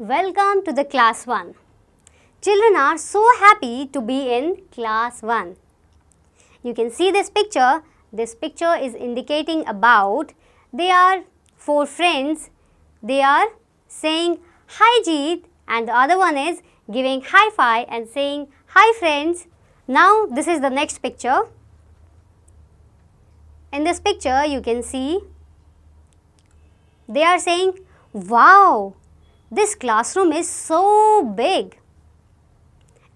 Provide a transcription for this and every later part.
Welcome to the class 1. Children are so happy to be in class 1. You can see this picture. This picture is indicating about they are 4 friends. They are saying hi Jeet and the other one is giving high five and saying hi friends. Now this is the next picture. In this picture you can see they are saying wow, this classroom is so big.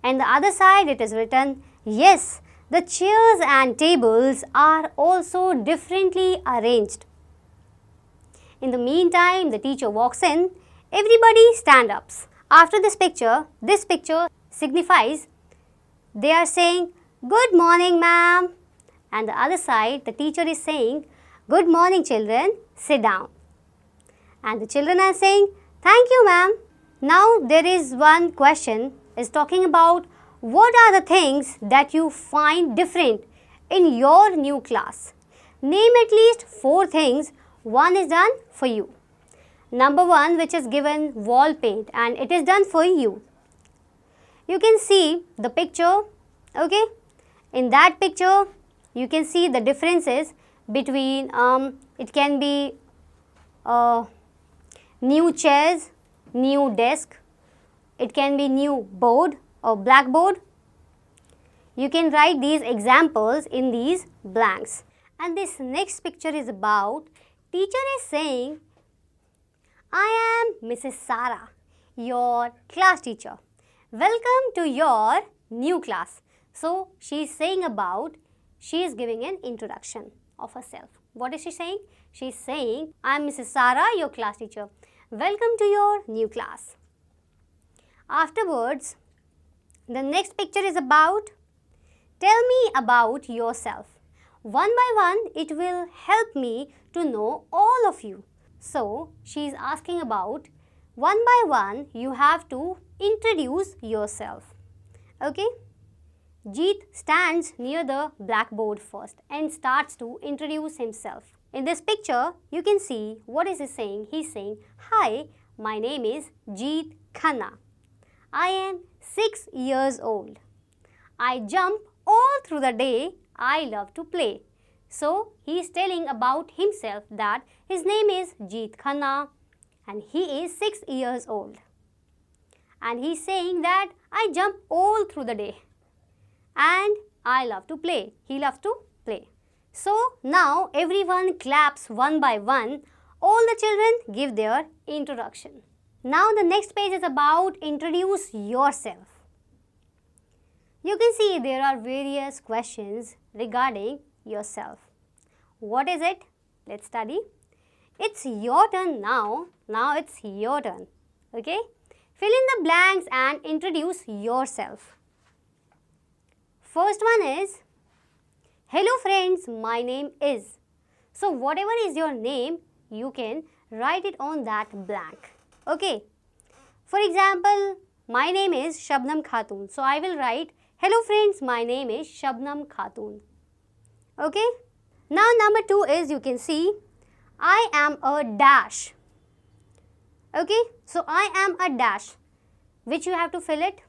And the other side it is written, yes, the chairs and tables are also differently arranged. In the meantime, the teacher walks in, everybody stand ups. After this picture signifies they are saying, good morning ma'am. And the other side, the teacher is saying, good morning children, sit down. And the children are saying, thank you ma'am. Now there is one question is talking about what are the things that you find different in your new class. Name at least 4 things. One is done for you. Number 1, which is given wall paint and it is done for you. You can see the picture, okay. In that picture you can see the differences between it can be new chairs, new desk, it can be new board or blackboard. You can write these examples in these blanks. And this next picture is about teacher is saying, I am Mrs. Sara, your class teacher. Welcome to your new class. So she is saying about, she is giving an introduction of herself. What is she saying? She is saying, I am Mrs. Sara, your class teacher. Welcome to your new class. Afterwards, the next picture is about, tell me about yourself. One by one, it will help me to know all of you. So, she is asking about, one by one, you have to introduce yourself. Okay? Jeet stands near the blackboard first and starts to introduce himself. In this picture, you can see what is he saying. He is saying, hi, my name is Jeet Khanna. I am 6 years old. I jump all through the day. I love to play. So, he is telling about himself that his name is Jeet Khanna and he is 6 years old. And he is saying that I jump all through the day and I love to play. He loves to play. So, now everyone claps one by one. All the children give their introduction. Now the next page is about introduce yourself. You can see there are various questions regarding yourself. What is it? Let's study. It's your turn now. Now it's your turn. Okay? Fill in the blanks and introduce yourself. First one is, hello friends, my name is. So whatever is your name, you can write it on that blank. Okay. For example, my name is Shabnam Khatun. So I will write, hello friends, my name is Shabnam Khatun. Okay. Now number 2 is, you can see, I am a dash. Okay. So I am a dash, which you have to fill it.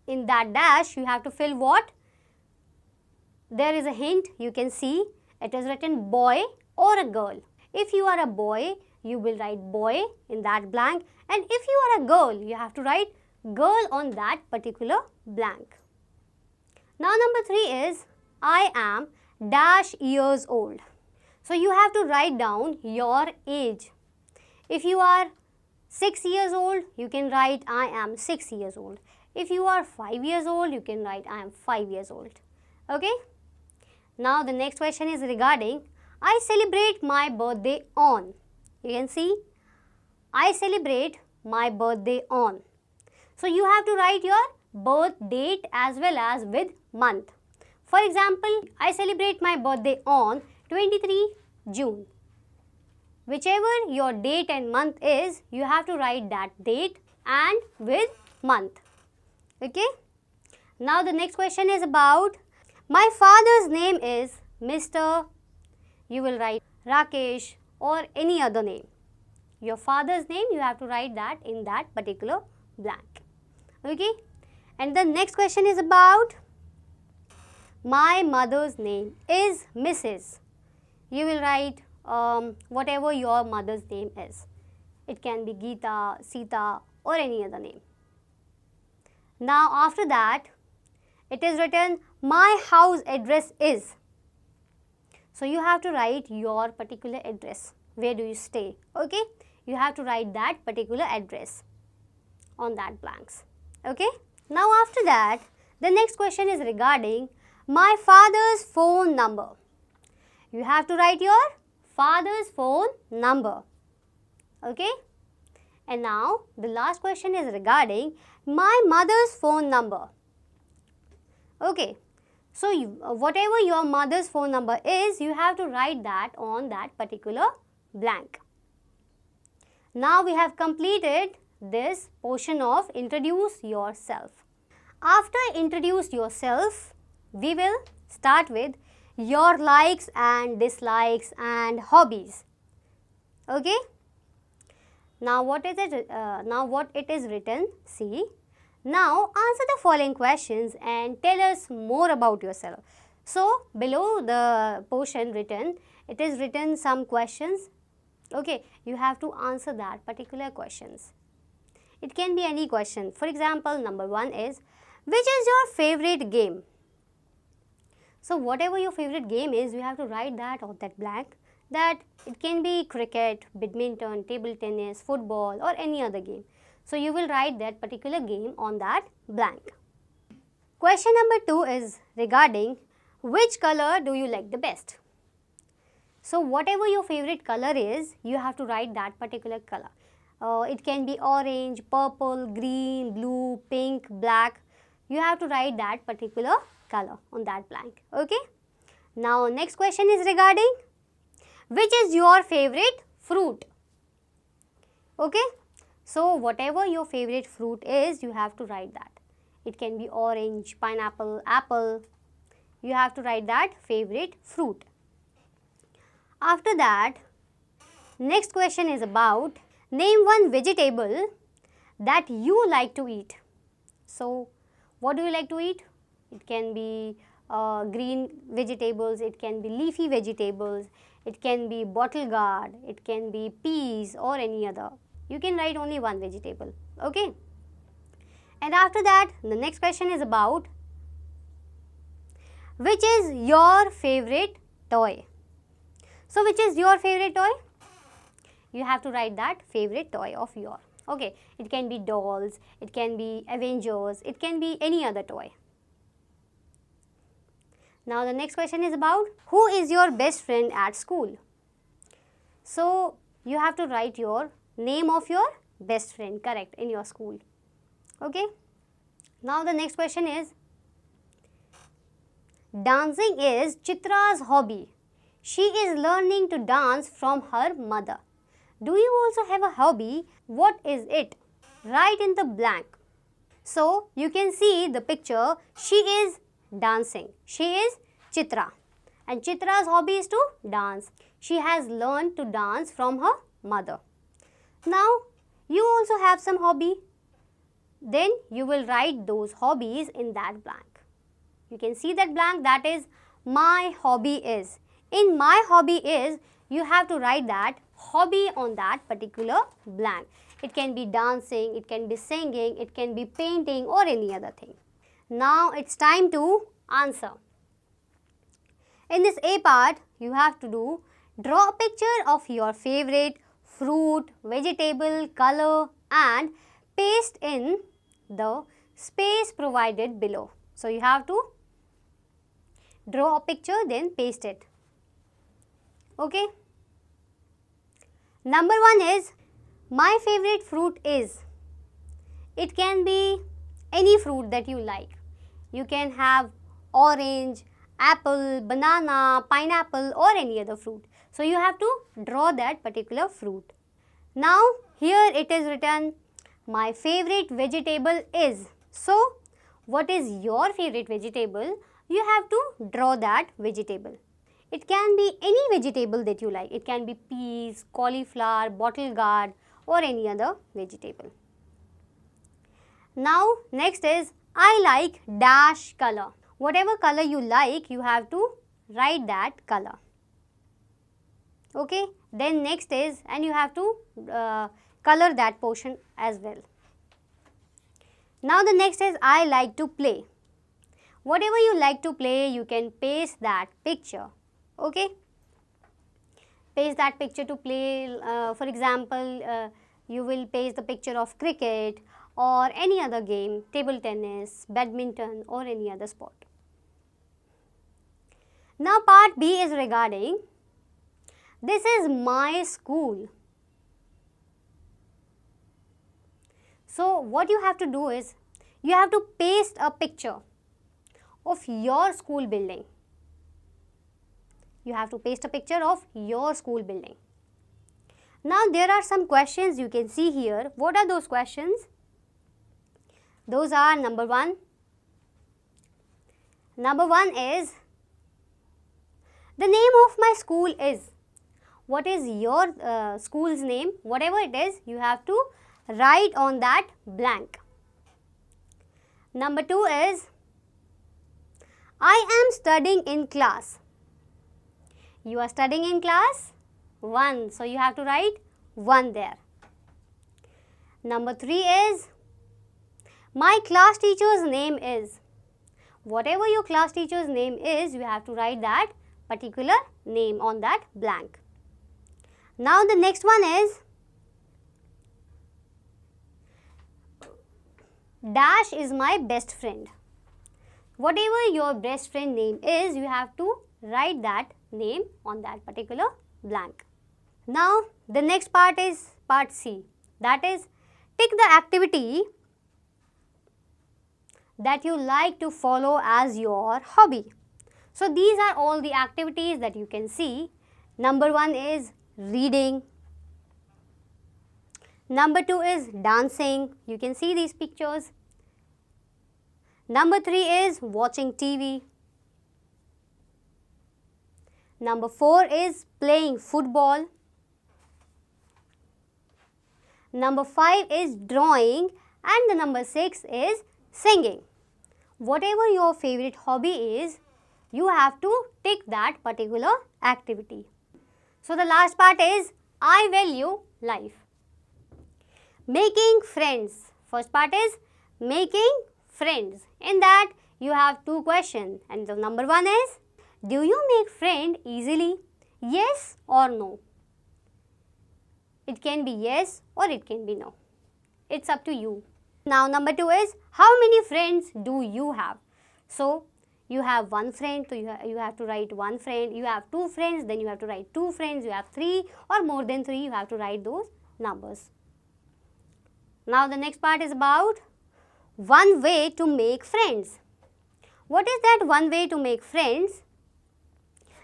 In that dash, you have to fill what? There is a hint, you can see, it is written boy or a girl. If you are a boy, you will write boy in that blank, and if you are a girl, you have to write girl on that particular blank. Now number 3 is, I am dash years old. So you have to write down your age. If you are 6 years old, you can write I am 6 years old. If you are 5 years old, you can write I am 5 years old. Okay? Now the next question is regarding, I celebrate my birthday on. You can see, I celebrate my birthday on. So you have to write your birth date as well as with month. For example, I celebrate my birthday on 23 June. Whichever your date and month is, you have to write that date and with month. Okay? Now the next question is about, my father's name is Mr. You will write Rakesh or any other name. your father's name, you have to write that in that particular blank. Okay. And the next question is about my mother's name is Mrs. You will write whatever your mother's name is. It can be Geeta, Sita or any other name. Now after that, it is written my house address is. So you have to write your particular address. Where do you stay? Okay. You have to write that particular address on that blanks. Okay. Now after that, the next question is regarding my father's phone number. You have to write your father's phone number. Okay. And now the last question is regarding my mother's phone number. Okay. So whatever your mother's phone number is, you have to write that on that particular blank. Now we have completed this portion of introduce yourself. After introduce yourself, we will start with your likes and dislikes and hobbies. Okay. Now what is it? What it is written? See. Now answer the following questions and tell us more about yourself. So below the portion written, it is written some questions. Okay. You have to answer that particular questions. It can be any question. For example, number 1 is, which is your favorite game? So whatever your favorite game is, you have to write that on that blank. That it can be cricket, badminton, table tennis, football or any other game. So you will write that particular game on that blank. Question number 2 is regarding which color do you like the best? So whatever your favorite color is, you have to write that particular color. It can be orange, purple, green, blue, pink, black. You have to write that particular color on that blank. Okay. Now next question is regarding which is your favorite fruit? Okay. So whatever your favorite fruit is, you have to write that. It can be orange, pineapple, apple. You have to write that favorite fruit. After that, next question is about name one vegetable that you like to eat. So what do you like to eat? It can be green vegetables, it can be leafy vegetables, it can be bottle gourd, it can be peas or any other. You can write only one vegetable. Okay. And after that, the next question is about which is your favorite toy? So which is your favorite toy? You have to write that favorite toy of your. Okay. It can be dolls, it can be Avengers, it can be any other toy. Now the next question is about who is your best friend at school? So you have to write your name of your best friend, correct, in your school. Okay. Now the next question is, dancing is Chitra's hobby. She is learning to dance from her mother. Do you also have a hobby? What is it? Write in the blank. So you can see the picture. She is dancing. She is Chitra. And Chitra's hobby is to dance. She has learned to dance from her mother. Now you also have some hobby. Then you will write those hobbies in that blank. You can see that blank, that is my hobby is. In my hobby is, you have to write that hobby on that particular blank. It can be dancing, it can be singing, it can be painting or any other thing. Now it's time to answer. In this A part, you have to do draw a picture of your favorite fruit, vegetable, color and paste in the space provided below. So you have to draw a picture, then paste it. Okay. Number 1 is my favorite fruit is. It can be any fruit that you like. You can have orange, apple, banana, pineapple or any other fruit. So you have to draw that particular fruit. Now here it is written my favorite vegetable is. So what is your favorite vegetable? You have to draw that vegetable. It can be any vegetable that you like. It can be peas, cauliflower, bottle gourd or any other vegetable. Now next is I like dash color. Whatever color you like, you have to write that color. Okay. Then next is, and you have to color that portion as well. Now the next is I like to play. Whatever you like to play, you can paste that picture. Okay. Paste that picture to play. For example, you will paste the picture of cricket or any other game, table tennis, badminton or any other sport. Now part B is regarding, this is my school. So what you have to do is, you have to paste a picture of your school building. You have to paste a picture of your school building. Now there are some questions you can see here. What are those questions? Those are number one. Number one is, the name of my school is. What is your school's name? Whatever it is, you have to write on that blank. Number two is, I am studying in class. You are studying in class 1, so you have to write 1 there. Number 3 is, my class teacher's name is. Whatever your class teacher's name is, you have to write that particular name on that blank. Now the next one is, dash is my best friend. Whatever your best friend name is, you have to write that name on that particular blank. Now the next part is part C, that is, tick the activity that you like to follow as your hobby. So these are all the activities that you can see. Number 1 is reading. Number 2 is dancing. You can see these pictures. Number 3 is watching TV. Number 4 is playing football. Number 5 is drawing, and the number 6 is singing. Whatever your favorite hobby is, you have to tick that particular activity. So the last part is, I value life. Making friends. First part is making friends. In that you have 2 questions, and the number 1 is, do you make friend easily? Yes or no? It can be yes or it can be no. It's up to you. Now number 2 is, how many friends do you have? So you have 1 friend, so you have to write 1 friend. You have 2 friends, then you have to write 2 friends. You have 3 or more than 3, you have to write those numbers. Now the next part is about one way to make friends. What is that one way to make friends?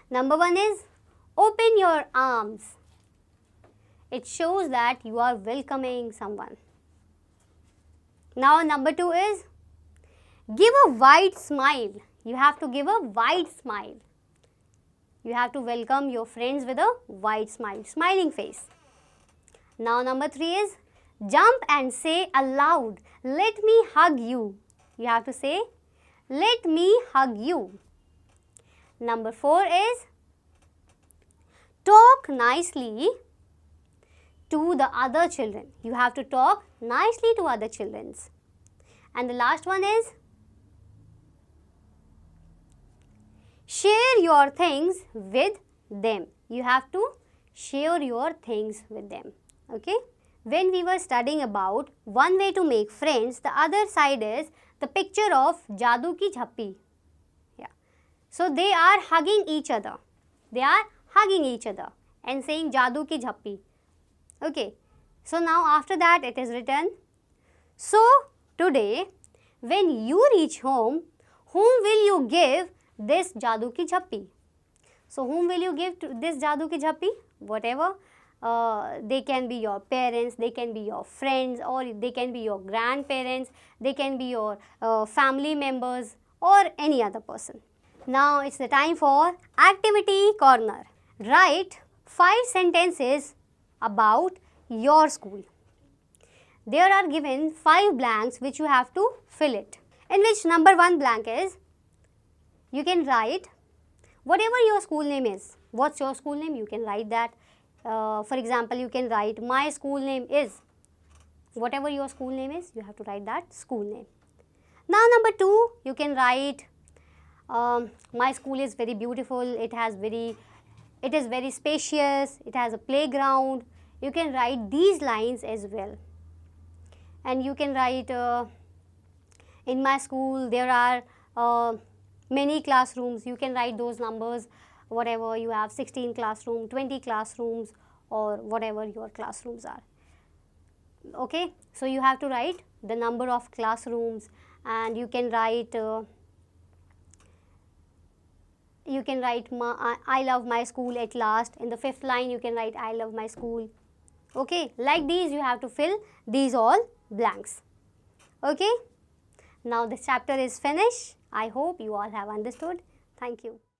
Number 1 is, open your arms. It shows that you are welcoming someone. Now number 2 is, give a wide smile. You have to give a wide smile. You have to welcome your friends with a wide smile, smiling face. Now number 3 is, jump and say aloud, let me hug you. You have to say, let me hug you. Number 4 is, talk nicely to the other children. You have to talk nicely to other children. And the last one is, share your things with them. You have to share your things with them. Okay. When we were studying about one way to make friends, the other side is the picture of Jadoo Ki Jhappi. Yeah. So they are hugging each other. They are hugging each other and saying Jadoo Ki Jhappi. Okay. So now after that it is written, so today when you reach home, whom will you give this Jadoo Ki Jhappi? So whom will you give to this Jadoo Ki Jhappi? Whatever. They can be your parents, they can be your friends, or they can be your grandparents, they can be your family members or any other person. Now it's the time for activity corner. Write 5 sentences about your school. There are given 5 blanks which you have to fill it. In which number 1 blank is, you can write whatever your school name is. What's your school name? You can write that. For example, you can write my school name is. Whatever your school name is, you have to write that school name. Now number 2, you can write my school is very beautiful, it is very spacious, it has a playground. You can write these lines as well. And you can write in my school there are many classrooms. You can write those numbers, whatever you have, 16 classrooms, 20 classrooms, or whatever your classrooms are. Okay, so you have to write the number of classrooms, and you can write I love my school at last. In the 5th line you can write I love my school. Okay, like these you have to fill these all blanks. Okay, now this chapter is finished. I hope you all have understood. Thank you.